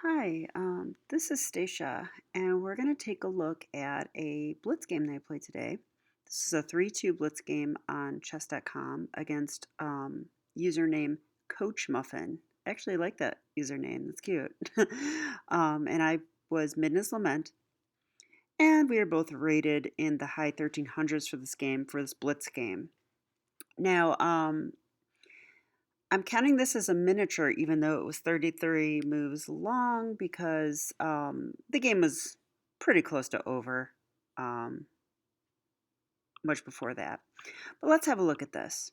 Hi, this is Stacia, and we're going to take a look at a blitz game that I played today. This is a 3-2 blitz game on chess.com against username Coach Muffin. I actually like that username, that's cute. And I was Midness Lament, and we are both rated in the high 1300s for this game, for this blitz game. Now, I'm counting this as a miniature, even though it was 33 moves long, because the game was pretty close to over um, much before that. But let's have a look at this.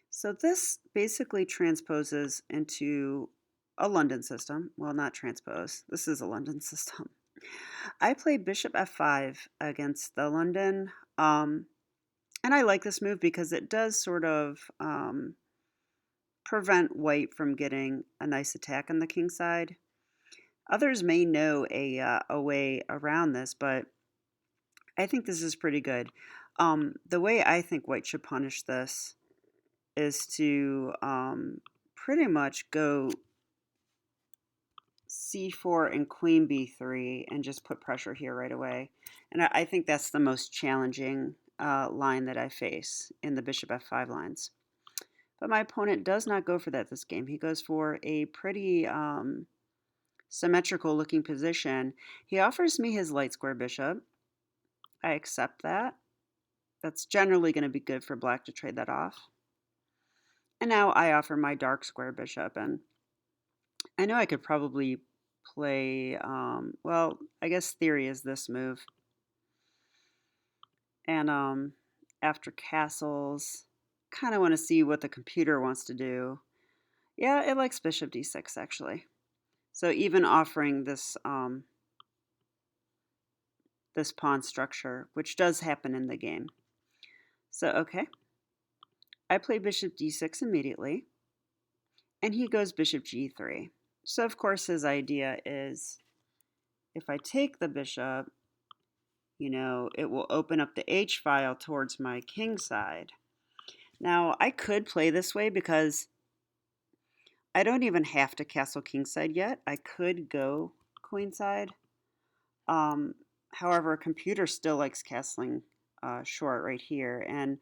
So this basically transposes into a London system. Well, not transpose. This is a London system. I play bishop f5 against the London, and I like this move because it does sort of prevent white from getting a nice attack on the king side. Others may know a way around this, but I think this is pretty good. The way I think white should punish this is to pretty much go c4 and queen b3 and just put pressure here right away. And I think that's the most challenging line that I face in the bishop f5 lines. But my opponent does not go for that this game. He goes for a pretty symmetrical looking position. He offers me his light square bishop. I accept that. That's generally going to be good for black to trade that off. And now I offer my dark square bishop. And I know I could probably play, well, I guess theory is this move. And after castles, kind of want to see what the computer wants to do. Yeah, it likes bishop d6 actually. So even offering this pawn structure, which does happen in the game. So, okay, I play bishop d6 immediately, and he goes bishop g3. So, of course, his idea is if I take the bishop, it will open up the h file towards my king side. Now, I could play this way because I don't even have to castle kingside yet. I could go queenside. However, a computer still likes castling short right here, and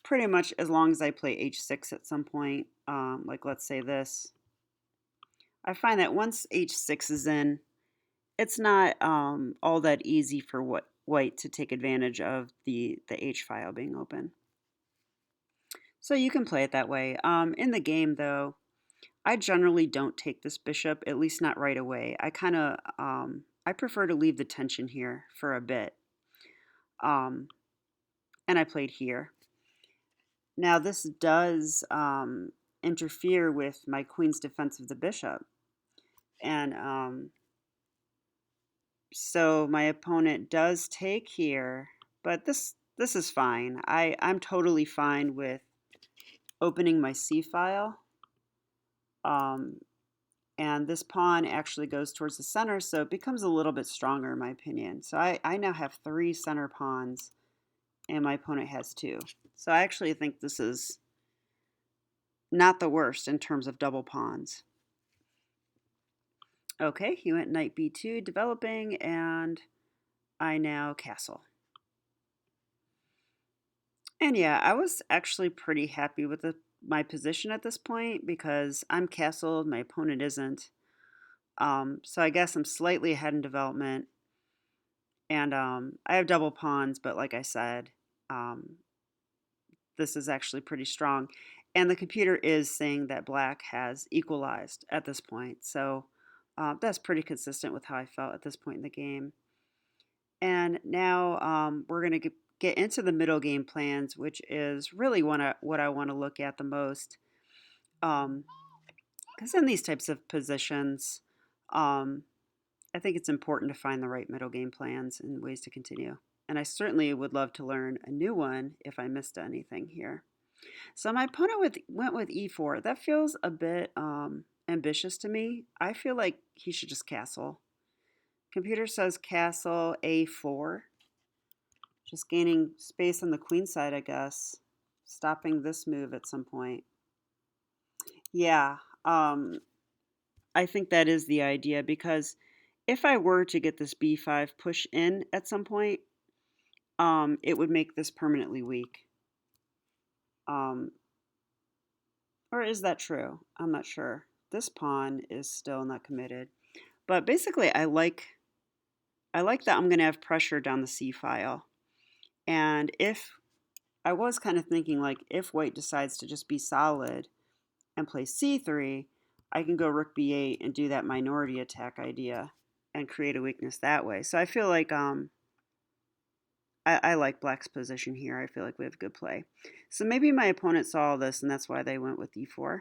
pretty much as long as I play h6 at some point, like let's say this, I find that once h6 is in, it's not all that easy for white to take advantage of the h file being open. So you can play it that way. In the game, though, I generally don't take this bishop, at least not right away. I prefer to leave the tension here for a bit. And I played here. Now this does interfere with my queen's defense of the bishop. And so my opponent does take here, but this is fine. I'm totally fine with opening my c file. And this pawn actually goes towards the center, so it becomes a little bit stronger in my opinion. So I now have 3 center pawns, and my opponent has 2. So I actually think this is not the worst in terms of double pawns. Okay, he went knight b2, developing, and I now castle. And yeah, I was actually pretty happy with my position at this point because I'm castled, my opponent isn't. So I guess I'm slightly ahead in development. And I have double pawns, but like I said, this is actually pretty strong. And the computer is saying that black has equalized at this point. So that's pretty consistent with how I felt at this point in the game. And now we're going to get into the middle game plans, which is really what I want to look at the most. Because in these types of positions, I think it's important to find the right middle game plans and ways to continue. And I certainly would love to learn a new one if I missed anything here. So my opponent went with e4. That feels a bit ambitious to me. I feel like he should just castle. Computer says castle a4. Just gaining space on the queen side, I guess. Stopping this move at some point. Yeah, I think that is the idea because if I were to get this b5 push in at some point, it would make this permanently weak. Um, or is that true? I'm not sure. This pawn is still not committed. But basically, I like that I'm going to have pressure down the c file. And if I was kind of thinking like if white decides to just be solid and play c3, I can go rook b8 and do that minority attack idea and create a weakness that way. So I feel like I like black's position here. I feel like we have good play. So maybe my opponent saw all this and that's why they went with e4.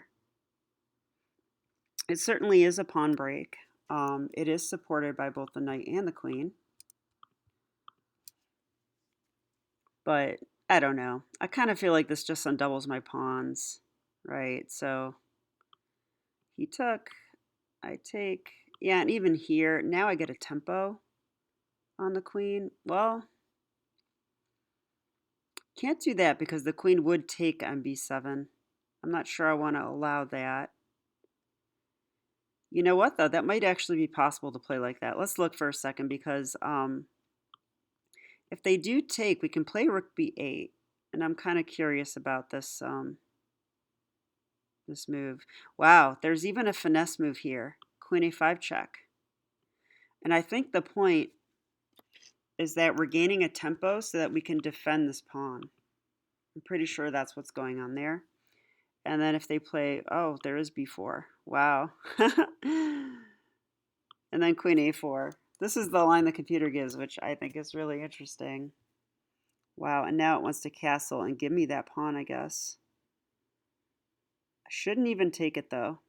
It certainly is a pawn break. It is supported by both the knight and the queen. But I don't know. I kind of feel like this just undoubles my pawns, right? So he took, I take. Yeah, and even here, now I get a tempo on the queen. Well, can't do that because the queen would take on b7. I'm not sure I want to allow that. You know what, though? That might actually be possible to play like that. Let's look for a second because if they do take, we can play rook b8. And I'm kind of curious about this, this move. Wow, there's even a finesse move here. Queen a5 check. And I think the point is that we're gaining a tempo so that we can defend this pawn. I'm pretty sure that's what's going on there. And then if they play, oh, there is b4. Wow. And then queen a4. This is the line the computer gives, which I think is really interesting. Wow, and now it wants to castle and give me that pawn, I guess. I shouldn't even take it, though.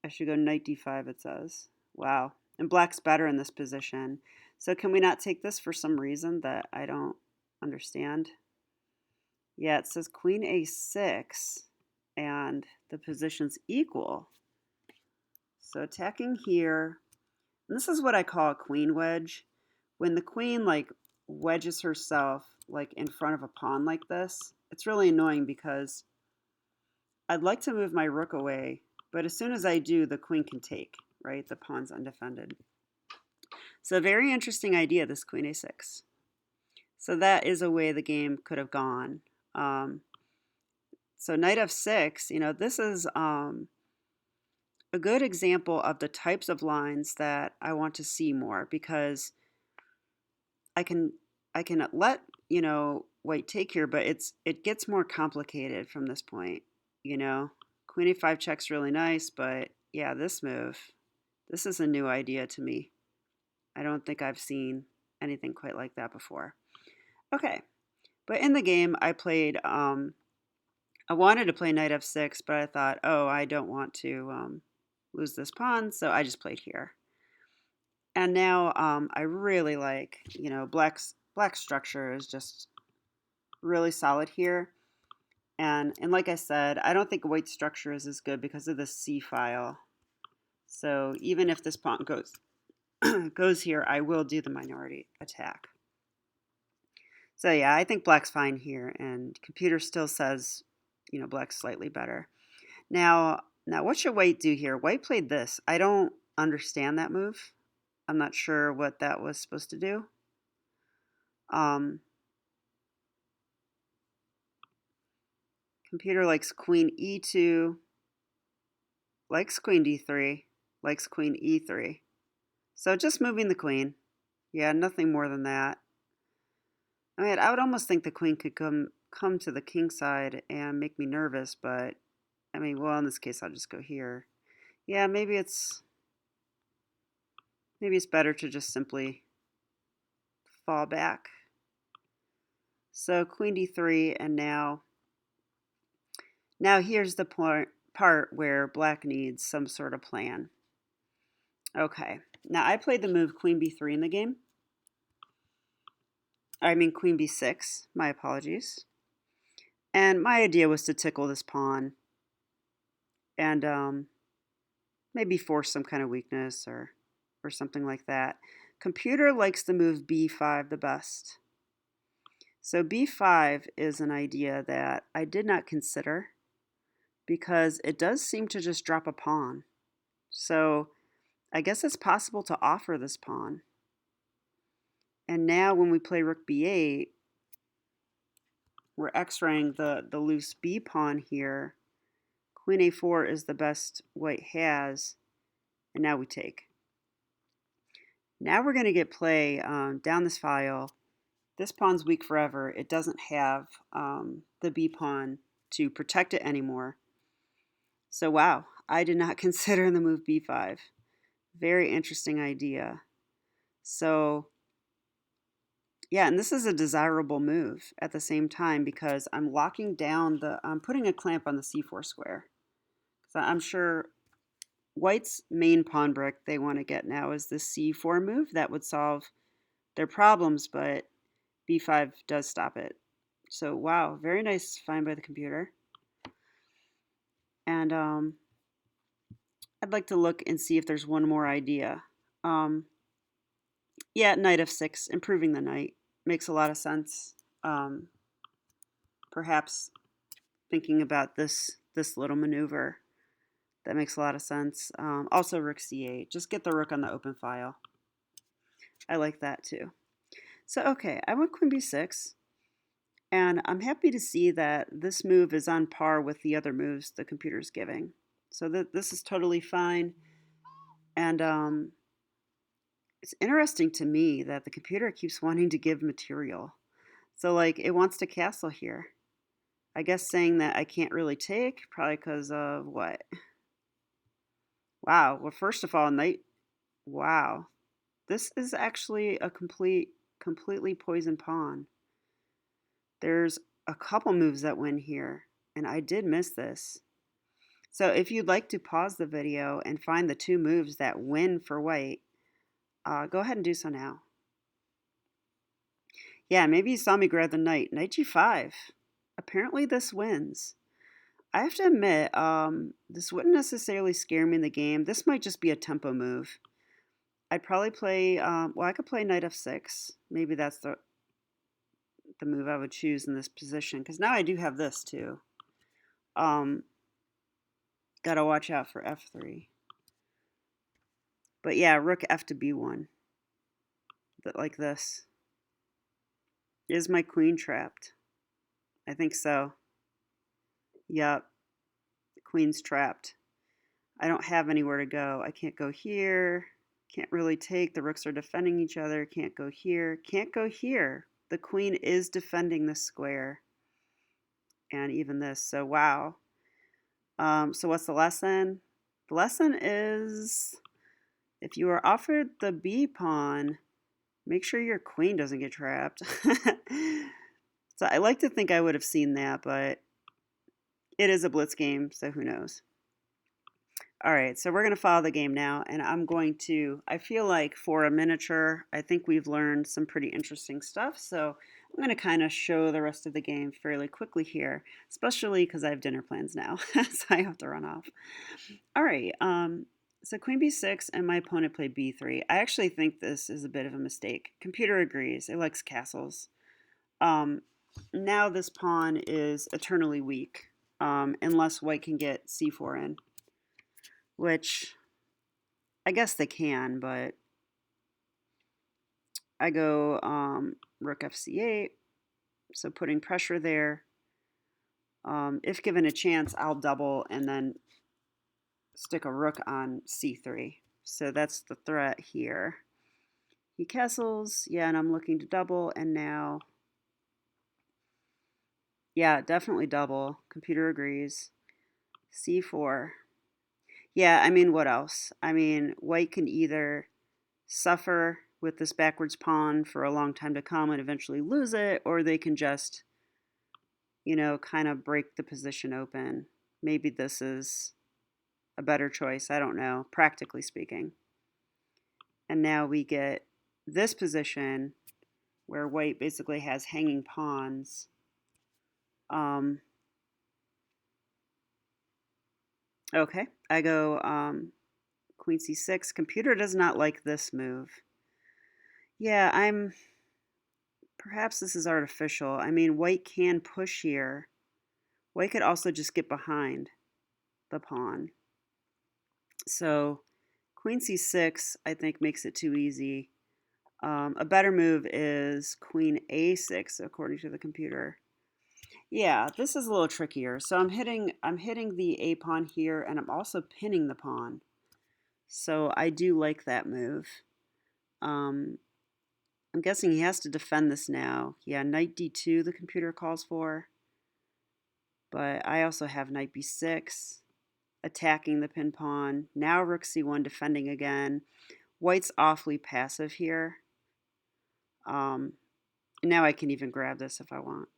I should go knight d5, it says. Wow. And black's better in this position. So can we not take this for some reason that I don't understand? Yeah, it says queen a6, and the position's equal. So attacking here, and this is what I call a queen wedge. When the queen like wedges herself like in front of a pawn like this, it's really annoying because I'd like to move my rook away, but as soon as I do, the queen can take, right? The pawn's undefended. So very interesting idea, this queen a6. So that is a way the game could have gone. So knight f6, you know, this is a good example of the types of lines that I want to see more because I can let, you know, white take here, but it gets more complicated from this point, you know. Queen a5 check's really nice, but yeah, this move, this is a new idea to me. I don't think I've seen anything quite like that before. Okay, but in the game I played, I wanted to play knight f6, but I thought, oh, I don't want to lose this pawn, so I just played here. And now I really like, you know, black's structure is just really solid here. And like I said, I don't think white's structure is as good because of the c file. So even if this pawn goes goes here, I will do the minority attack. So yeah, I think black's fine here, and computer still says, you know, black's slightly better. Now what should white do here? White played this. I don't understand that move. I'm not sure what that was supposed to do. Computer likes queen e2, likes queen d3, likes queen e3. So just moving the queen. Yeah, nothing more than that. I mean, I would almost think the queen could come to the king side and make me nervous, but I mean, well, in this case, I'll just go here. Yeah, maybe it's better to just simply fall back. So queen d3, and now here's the part where black needs some sort of plan. Okay, now I played the move queen b3 in the game. I mean queen b6, my apologies. And my idea was to tickle this pawn and maybe force some kind of weakness or something like that. Computer likes the move b5 the best. So b5 is an idea that I did not consider because it does seem to just drop a pawn. So I guess it's possible to offer this pawn. And now when we play rook b8, we're x-raying the loose b pawn here. Queen a4 is the best white has, and now we take. Now we're going to get play down this file. This pawn's weak forever. It doesn't have the b pawn to protect it anymore. So wow, I did not consider the move b5. Very interesting idea. So yeah, and this is a desirable move at the same time because I'm locking down I'm putting a clamp on the c4 square. So I'm sure White's main pawn brick they want to get now is the c4 move. That would solve their problems, but b5 does stop it. So wow, very nice find by the computer. And I'd like to look and see if there's one more idea. Yeah, knight f6, improving the knight. Makes a lot of sense. Perhaps thinking about this little maneuver. That makes a lot of sense. Also rook c8. Just get the rook on the open file. I like that too. So okay, I went queen b6. And I'm happy to see that this move is on par with the other moves the computer's giving. So this is totally fine. And it's interesting to me that the computer keeps wanting to give material. So like it wants to castle here. I guess saying that I can't really take, probably because of what? Wow. Well, first of all, knight. Wow. This is actually a completely poisoned pawn. There's a couple moves that win here, and I did miss this. So if you'd like to pause the video and find the two moves that win for white, go ahead and do so now. Yeah, maybe you saw me grab the knight. Knight g5. Apparently this wins. I have to admit, this wouldn't necessarily scare me in the game. This might just be a tempo move. I'd probably play, well, I could play knight f6. Maybe that's the move I would choose in this position, because now I do have this too. Gotta watch out for f3. But yeah, rook f to b1. Like this. Is my queen trapped? I think so. Yup. Queen's trapped. I don't have anywhere to go. I can't go here. Can't really take. The rooks are defending each other. Can't go here. Can't go here. The queen is defending the square. And even this. So wow. So what's the lesson? The lesson is if you are offered the b pawn, make sure your queen doesn't get trapped. So I like to think I would have seen that, but it is a blitz game, so who knows. All right, so we're going to follow the game now, and I feel like for a miniature, I think we've learned some pretty interesting stuff, so I'm going to kind of show the rest of the game fairly quickly here, especially because I have dinner plans now, so I have to run off. All right, so queen b6, and my opponent played b3. I actually think this is a bit of a mistake. Computer agrees. It likes castles. Now this pawn is eternally weak, unless white can get c4 in, which I guess they can, but I go rook fc8, so putting pressure there. If given a chance, I'll double and then stick a rook on c3. So that's the threat here. He castles, yeah, and I'm looking to double, and now, yeah, definitely double. Computer agrees. c4. Yeah, I mean, what else? I mean, white can either suffer with this backwards pawn for a long time to come and eventually lose it, or they can just, kind of break the position open. Maybe this is a better choice. I don't know, practically speaking. And now we get this position where white basically has hanging pawns. Okay, I go queen c6. Computer does not like this move. Yeah, perhaps this is artificial. I mean, white can push here. White could also just get behind. the pawn. So queen c6, I think, makes it too easy. A better move is queen a6, according to the computer. Yeah, this is a little trickier. So I'm hitting the a pawn here, and I'm also pinning the pawn. So I do like that move. I'm guessing he has to defend this now. Yeah, knight d2 the computer calls for. But I also have knight b6, attacking the pin pawn. Now rook c1 defending again. White's awfully passive here. Now I can even grab this if I want.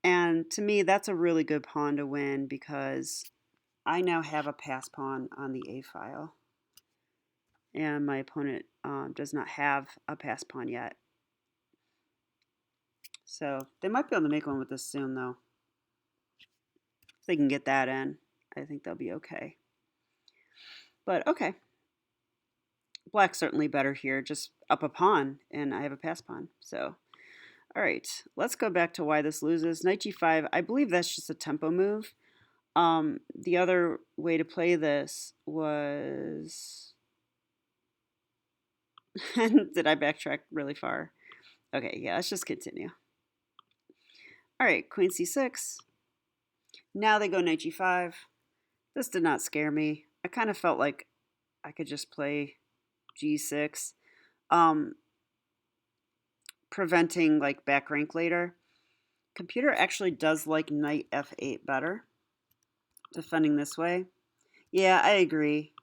And to me, that's a really good pawn to win because I now have a pass pawn on the a file. And my opponent does not have a pass pawn yet. So they might be able to make one with this soon, though. If they can get that in, I think they'll be okay. But okay. Black's certainly better here, just up a pawn, and I have a pass pawn. So, all right, let's go back to why this loses. Knight g5, I believe that's just a tempo move. The other way to play this was... Did I backtrack really far? Okay, yeah, let's just continue. All right, queen c6. Now they go knight g5. This did not scare me. I kind of felt like I could just play g6, preventing like back rank later. Computer actually does like knight f8 better, defending this way. Yeah, I agree.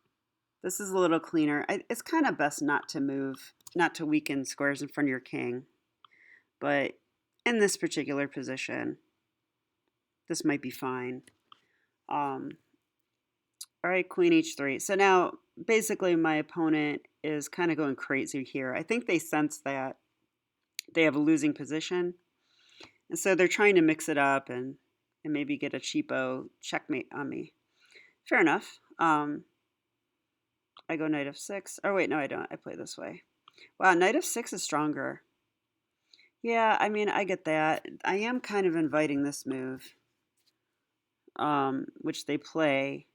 This is a little cleaner. It's kind of best not to move, not to weaken squares in front of your king. But in this particular position, this might be fine. All right, queen h3. So now, basically, my opponent is kind of going crazy here. I think they sense that they have a losing position. And so they're trying to mix it up and maybe get a cheapo checkmate on me. Fair enough. I go knight f6. Oh, wait, no, I don't. I play this way. Wow, knight f6 is stronger. Yeah, I mean, I get that. I am kind of inviting this move, which they play.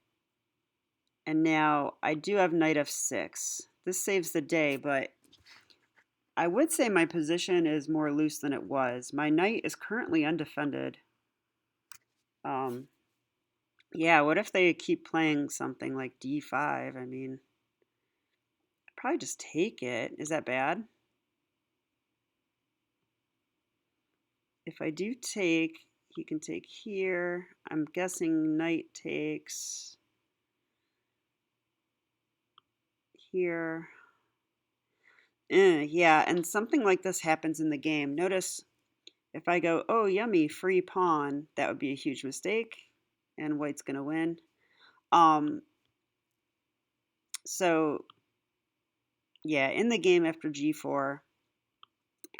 And now I do have knight f6. This saves the day, but I would say my position is more loose than it was. My knight is currently undefended. Yeah, what if they keep playing something like d5? I mean, I'd probably just take it. Is that bad? If I do take, he can take here. I'm guessing knight takes here. Yeah, and something like this happens in the game. Notice if I go, oh, yummy, free pawn, that would be a huge mistake, and white's going to win. So, yeah, in the game after g4,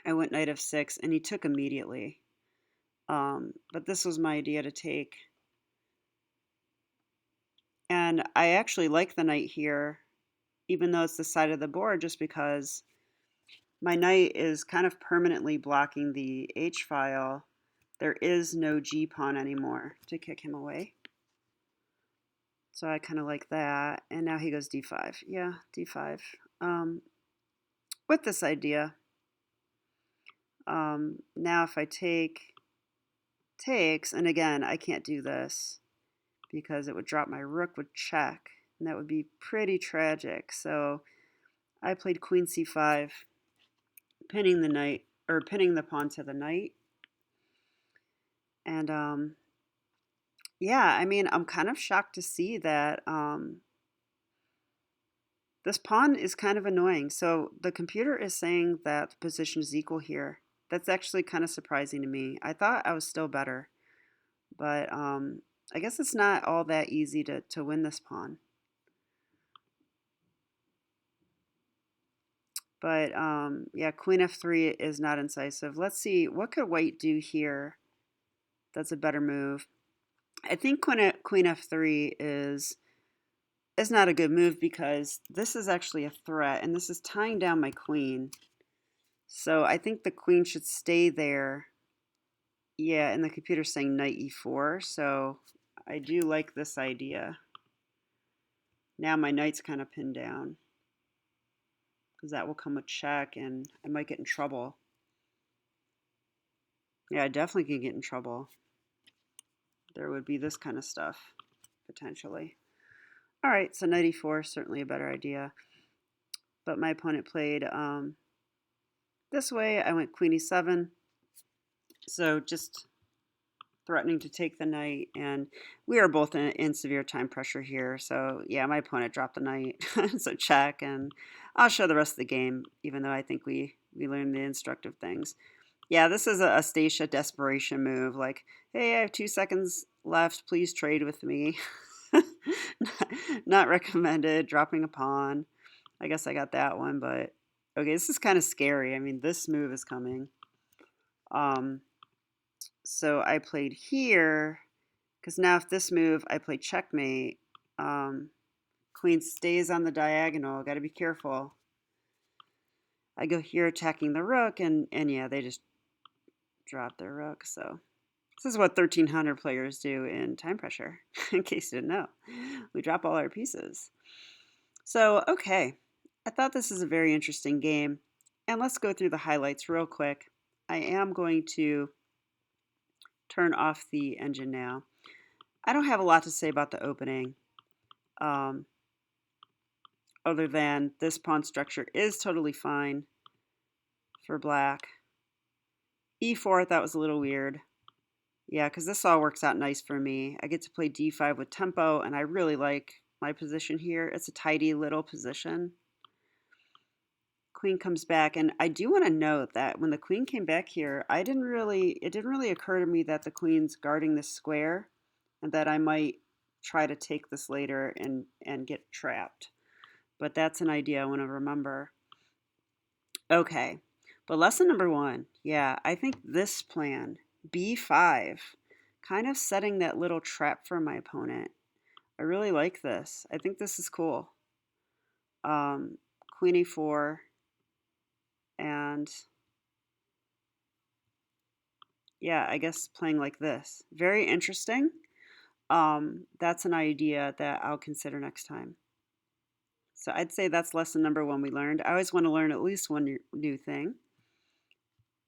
I went knight f6, and he took immediately. But this was my idea to take. And I actually like the knight here, even though it's the side of the board, just because my knight is kind of permanently blocking the h file. There is no g pawn anymore to kick him away. So I kind of like that. And now he goes d5. Yeah, d5. With this idea, now if I takes, and again, I can't do this because it would drop my rook with check, and that would be pretty tragic. So I played queen c5, pinning the knight, or pinning the pawn to the knight. And yeah, I mean, I'm kind of shocked to see that this pawn is kind of annoying. So the computer is saying that the position is equal here. That's actually kind of surprising to me. I thought I was still better, but I guess it's not all that easy to win this pawn. But yeah, queen f3 is not incisive. Let's see, what could white do here that's a better move? I think queen f3 is not a good move because this is actually a threat, and this is tying down my queen. So I think the queen should stay there. Yeah, and the computer's saying knight e4, so I do like this idea. Now my knight's kind of pinned down because that will come with check and I might get in trouble. Yeah, I definitely can get in trouble. There would be this kind of stuff, potentially. All right, so knight e4 is certainly a better idea. But my opponent played this way. I went queen e7. So just threatening to take the knight, and we are both in severe time pressure here. So yeah, my opponent dropped the knight, so check, and I'll show the rest of the game, even though I think we learned the instructive things. Yeah, this is a Stacia desperation move, like, hey, I have 2 seconds left, please trade with me. Not recommended, dropping a pawn. I guess I got that one, but okay, this is kind of scary. I mean, this move is coming. So I played here, because now if this move, I play checkmate, queen stays on the diagonal. Got to be careful. I go here attacking the rook, and yeah, they just drop their rook. So this is what 1300 players do in time pressure, in case you didn't know. We drop all our pieces. So, okay, I thought this is a very interesting game. And let's go through the highlights real quick. I am going to turn off the engine now. I don't have a lot to say about the opening, other than this pawn structure is totally fine for black. e4 I thought was a little weird. Yeah, because this all works out nice for me. I get to play d5 with tempo, and I really like my position here. It's a tidy little position. Queen comes back, and I do want to note that when the queen came back here, it didn't really occur to me that the queen's guarding this square, and that I might try to take this later and get trapped. But that's an idea I want to remember. Okay, but lesson number 1, yeah, I think this plan, b5, kind of setting that little trap for my opponent. I really like this. I think this is cool. Queen e4, and yeah, I guess playing like this. Very interesting. That's an idea that I'll consider next time. So I'd say that's lesson number 1 we learned. I always want to learn at least one new thing.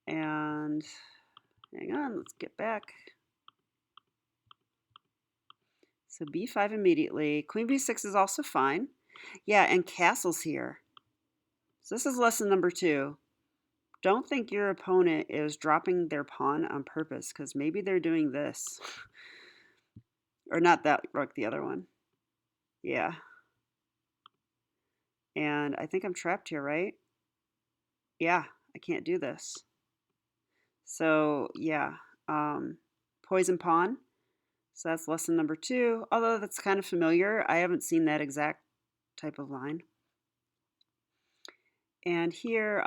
And hang on, let's get back. So b5 immediately. Queen b6 is also fine. Yeah, and castles here. So this is lesson number 2. Don't think your opponent is dropping their pawn on purpose, because maybe they're doing this. Or not that rook, the other one. Yeah. And I think I'm trapped here, right? Yeah, I can't do this. So yeah, poison pawn. So that's lesson number 2. Although that's kind of familiar, I haven't seen that exact type of line. And here,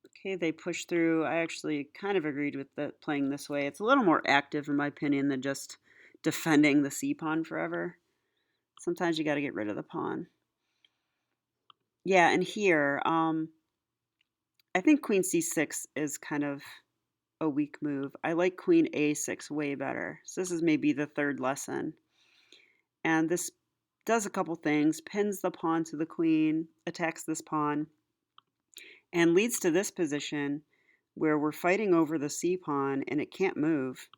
okay, they push through. I actually kind of agreed with playing this way. It's a little more active, in my opinion, than just defending the c-pawn forever. Sometimes you got to get rid of the pawn. Yeah, and here, I think queen c6 is kind of a weak move. I like queen a6 way better. So this is maybe the 3rd lesson. And this does a couple things. Pins the pawn to the queen, attacks this pawn, and leads to this position where we're fighting over the c-pawn and it can't move.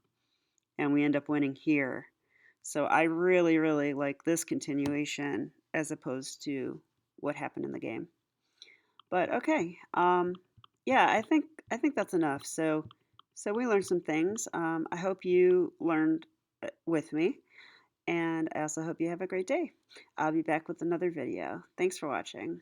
And we end up winning here. So I really, really like this continuation as opposed to what happened in the game. But okay, yeah, I think that's enough. So we learned some things. I hope you learned with me, and I also hope you have a great day. I'll be back with another video. Thanks for watching.